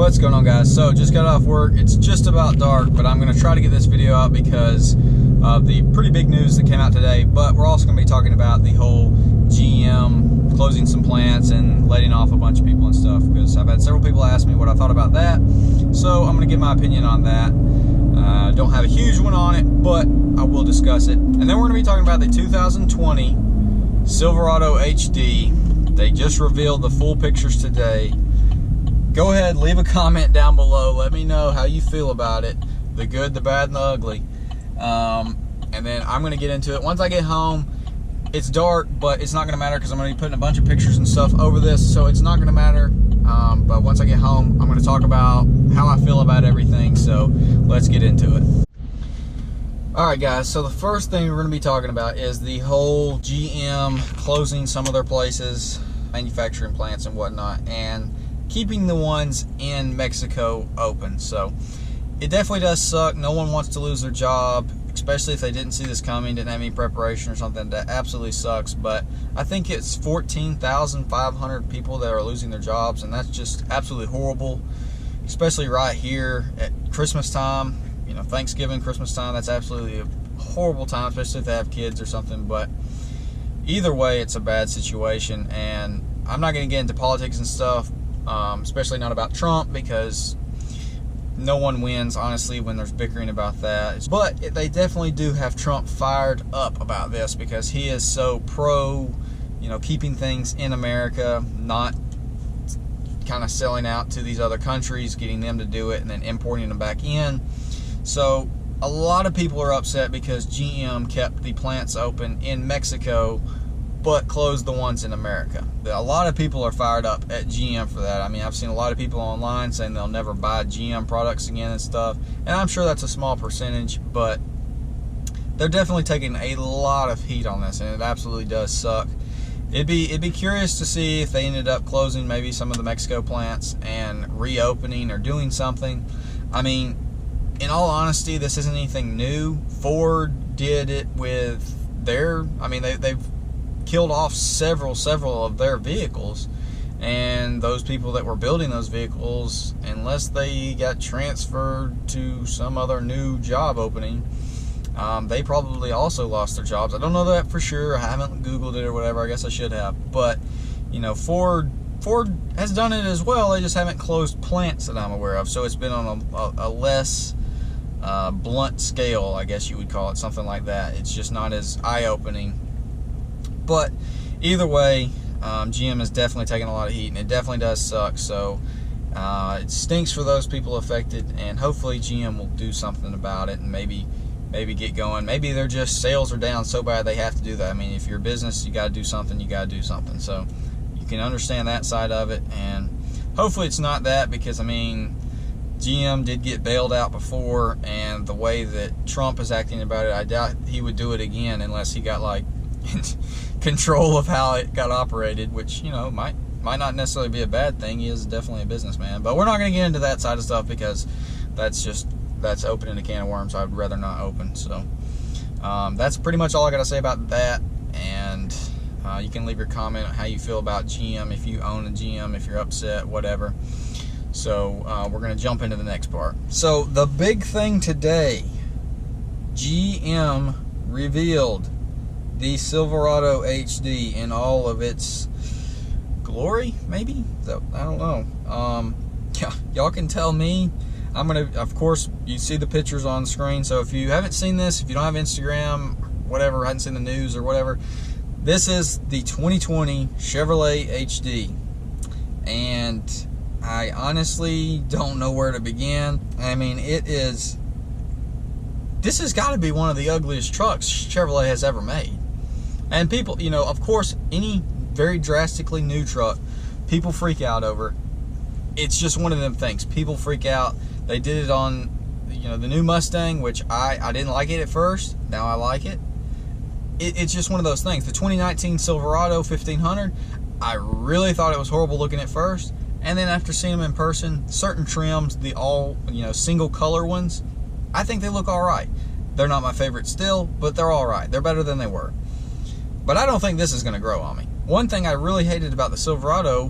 What's going on, guys? So just got off work. It's just about dark, but I'm going to try to get this video out because of the pretty big news that came out today. But we're also going to be talking about the whole GM closing some plants and letting off a bunch of people and stuff, because I've had several people ask me what I thought about that. So I'm going to give my opinion on that. Don't have a huge one on it, but I will discuss it. And then we're going to be talking about the 2020 Silverado HD. They just revealed the full pictures today. Go ahead, leave a comment down below. Let me know how you feel about it. The good, the bad, and the ugly. And then I'm going to get into it. Once I get home, it's dark, but it's not going to matter because I'm going to be putting a bunch of pictures and stuff over this, so it's not going to matter. But once I get home, I'm going to talk about how I feel about everything, so let's get into it. Alright guys, so the first thing we're going to be talking about is the whole GM closing some of their places, manufacturing plants and whatnot, and keeping the ones in Mexico open. So it definitely does suck. No one wants to lose their job, especially if they didn't see this coming, didn't have any preparation or something. That absolutely sucks. But I think it's 14,500 people that are losing their jobs, and that's just absolutely horrible, especially right here at Christmas time. You know, Thanksgiving, Christmas time, that's absolutely a horrible time, especially if they have kids or something. But either way, it's a bad situation, and I'm not going to get into politics and stuff, especially not about Trump, because no one wins, honestly, when there's bickering about that. But they definitely do have Trump fired up about this, because he is so pro, you know, keeping things in America, not kind of selling out to these other countries, getting them to do it, and then importing them back in. So a lot of people are upset because GM kept the plants open in Mexico but closed the ones in America. A lot of people are fired up at GM for that. I mean, I've seen a lot of people online saying they'll never buy GM products again and stuff, and I'm sure that's a small percentage, but they're definitely taking a lot of heat on this, and it absolutely does suck. It'd be curious to see if they ended up closing maybe some of the Mexico plants and reopening or doing something. I mean, in all honesty, this isn't anything new. Ford did it with their, I mean, they've killed off several of their vehicles, and those people that were building those vehicles, unless they got transferred to some other new job opening, they probably also lost their jobs. I don't know that for sure. I haven't Googled it or whatever. I guess I should have. But, you know, Ford has done it as well. They just haven't closed plants that I'm aware of. So it's been on a less blunt scale, I guess you would call it, something like that. It's just not as eye-opening. But either way, GM is definitely taking a lot of heat, and it definitely does suck. So it stinks for those people affected, and hopefully GM will do something about it and maybe get going. Maybe they're just, sales are down so bad they have to do that. I mean, if you're a business, you got to do something. You got to do something. So you can understand that side of it, and hopefully it's not that, because I mean, GM did get bailed out before, and the way that Trump is acting about it, I doubt he would do it again unless he got like control of how it got operated, which, you know, might not necessarily be a bad thing. He is definitely a businessman, but we're not going to get into that side of stuff, because that's opening a can of worms I'd rather not open. So that's pretty much all I got to say about that, and you can leave your comment on how you feel about GM, if you own a GM, if you're upset, whatever. So we're going to jump into the next part. So the big thing today, GM revealed the Silverado HD in all of its glory, maybe? So, I don't know. Y'all can tell me. I'm going to, of course, you see the pictures on the screen, so if you haven't seen this, if you don't have Instagram, whatever, hadn't seen the news or whatever, this is the 2020 Chevrolet HD. And I honestly don't know where to begin. I mean, this has got to be one of the ugliest trucks Chevrolet has ever made. And people, you know, of course, any very drastically new truck, people freak out over. It's just one of them things. People freak out. They did it on, you know, the new Mustang, which I didn't like it at first. Now I like it. It's just one of those things. The 2019 Silverado 1500, I really thought it was horrible looking at first. And then after seeing them in person, certain trims, the all, you know, single color ones, I think they look all right. They're not my favorite still, but they're all right. They're better than they were. But I don't think this is going to grow on me. One thing I really hated about the Silverado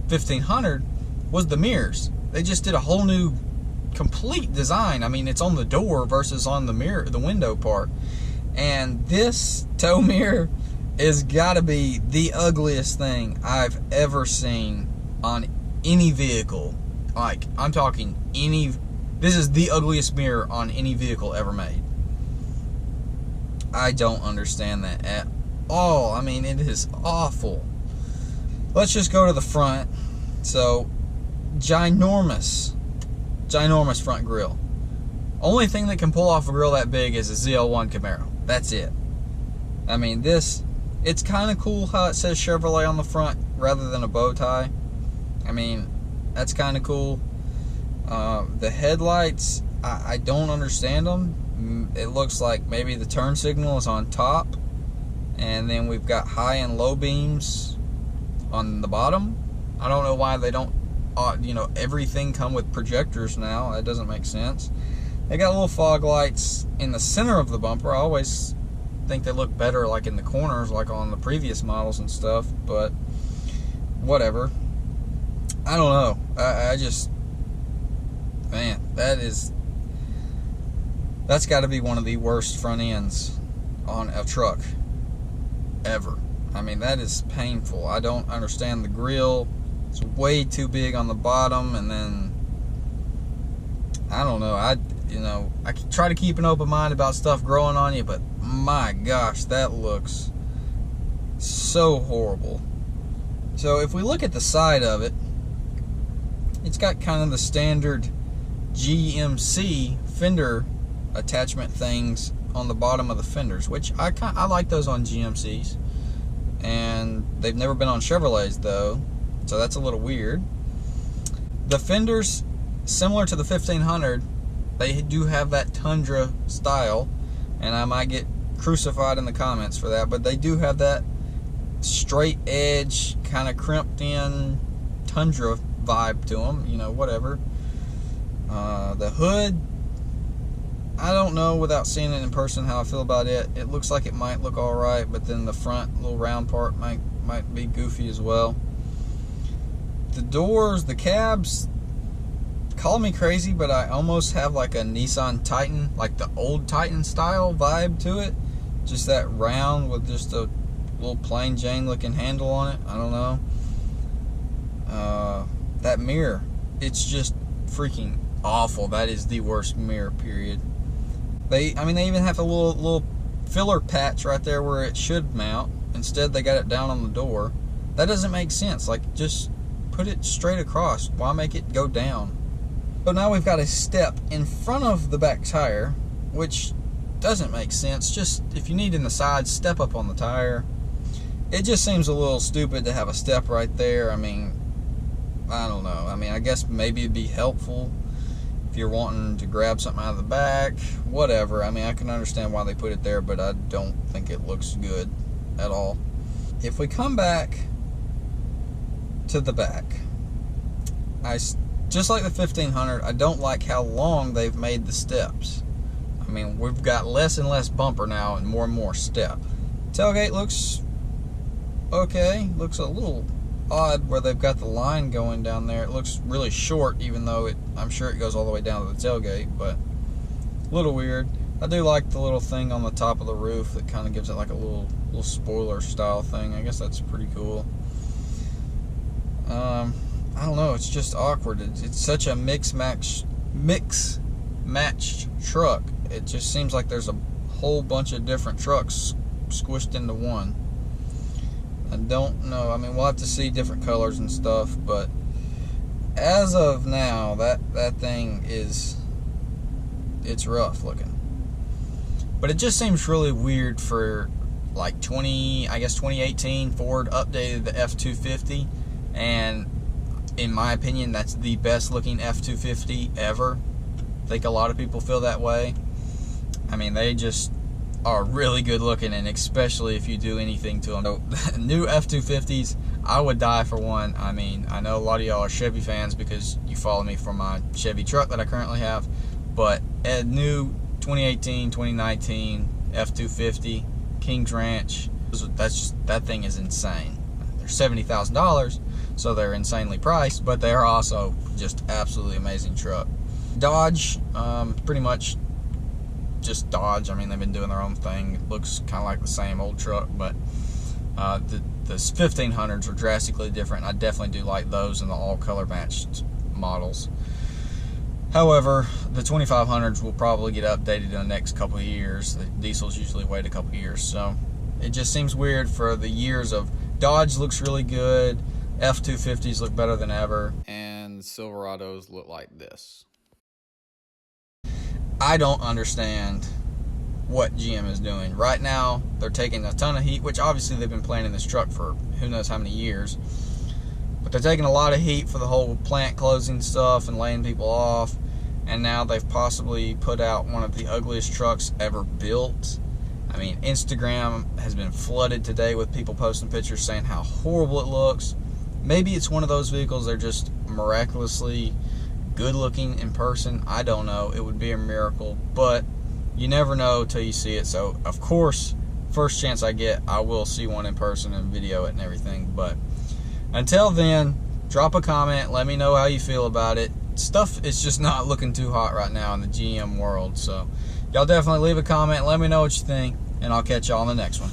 1500 was the mirrors. They just did a whole new, complete design. I mean, it's on the door versus on the mirror, the window part. And this tow mirror is gotta be the ugliest thing I've ever seen on any vehicle. Like, I'm talking this is the ugliest mirror on any vehicle ever made. I don't understand that at all. I mean, it is awful. Let's just go to the front. So, ginormous front grille. Only thing that can pull off a grill that big is a ZL1 Camaro. That's it. I mean, it's kind of cool how it says Chevrolet on the front rather than a bow tie. I mean, that's kind of cool. The headlights, I don't understand them. It looks like maybe the turn signal is on top, and then we've got high and low beams on the bottom. I don't know why they don't, everything come with projectors now. That doesn't make sense. They got little fog lights in the center of the bumper. I always think they look better like in the corners, like on the previous models and stuff, but whatever. I don't know. I just, man, that's got to be one of the worst front ends on a truck ever. I mean, that is painful. I don't understand the grille. It's way too big on the bottom, and then I don't know. I try to keep an open mind about stuff growing on you, but my gosh, that looks so horrible. So if we look at the side of it, it's got kind of the standard GMC fender attachment things on the bottom of the fenders, which I like those on GMCs, and they've never been on Chevrolets though, so that's a little weird. The fenders, similar to the 1500, they do have that Tundra style, and I might get crucified in the comments for that, but they do have that straight edge, kind of crimped in Tundra vibe to them, whatever. The hood, I don't know without seeing it in person how I feel about it. It looks like it might look alright, but then the front little round part might be goofy as well. The doors, the cabs, call me crazy, but I almost have like a Nissan Titan, like the old Titan style vibe to it. Just that round with just a little plain Jane looking handle on it. I don't know. That mirror, it's just freaking awful. That is the worst mirror, period. They even have a little filler patch right there where it should mount. Instead, they got it down on the door. That doesn't make sense. Like, just put it straight across. Why make it go down? So now we've got a step in front of the back tire, which doesn't make sense. Just, if you need in the side, step up on the tire. It just seems a little stupid to have a step right there. I mean, I don't know. I mean, I guess maybe it'd be helpful if you're wanting to grab something out of the back, whatever. I mean, I can understand why they put it there, but I don't think it looks good at all. If we come back to the back, just like the 1500, I don't like how long they've made the steps. I mean, we've got less and less bumper now and more step. Tailgate looks okay. Looks a little odd where they've got the line going down there. It looks really short, even though I'm sure it goes all the way down to the tailgate, but a little weird. I do like the little thing on the top of the roof that kind of gives it like a little spoiler style thing. I guess that's pretty cool. I don't know, it's just awkward. It's such a mix-matched truck. It just seems like there's a whole bunch of different trucks squished into one. I don't know. I mean, we'll have to see different colors and stuff, but as of now, that thing it's rough looking. But it just seems really weird for like 2018 Ford updated the F-250, and in my opinion, that's the best looking F-250 ever. I think a lot of people feel that way. I mean, they just are really good looking, and especially if you do anything to them. So, new F-250s, I would die for one. I mean, I know a lot of y'all are Chevy fans because you follow me for my Chevy truck that I currently have, but a new 2018, 2019 F-250 Kings Ranch, that thing is insane. They're $70,000, so they're insanely priced, but they are also just absolutely amazing truck. Dodge, pretty much just Dodge. I mean, they've been doing their own thing. It looks kind of like the same old truck, but the 1500s are drastically different. I definitely do like those and the all color matched models. However, the 2500s will probably get updated in the next couple of years. The diesels usually wait a couple of years, so it just seems weird for the years of Dodge looks really good, F-250s look better than ever, and Silverados look like this. I don't understand what GM is doing. Right now, they're taking a ton of heat, which obviously they've been planning this truck for who knows how many years. But they're taking a lot of heat for the whole plant closing stuff and laying people off. And now they've possibly put out one of the ugliest trucks ever built. I mean, Instagram has been flooded today with people posting pictures saying how horrible it looks. Maybe it's one of those vehicles they're just miraculously good looking in person. I don't know. It would be a miracle, but you never know till you see it. So, of course, first chance I get, I will see one in person and video it and everything. But until then, drop a comment. Let me know how you feel about it. Stuff is just not looking too hot right now in the GM world. So, y'all definitely leave a comment. Let me know what you think, and I'll catch y'all on the next one.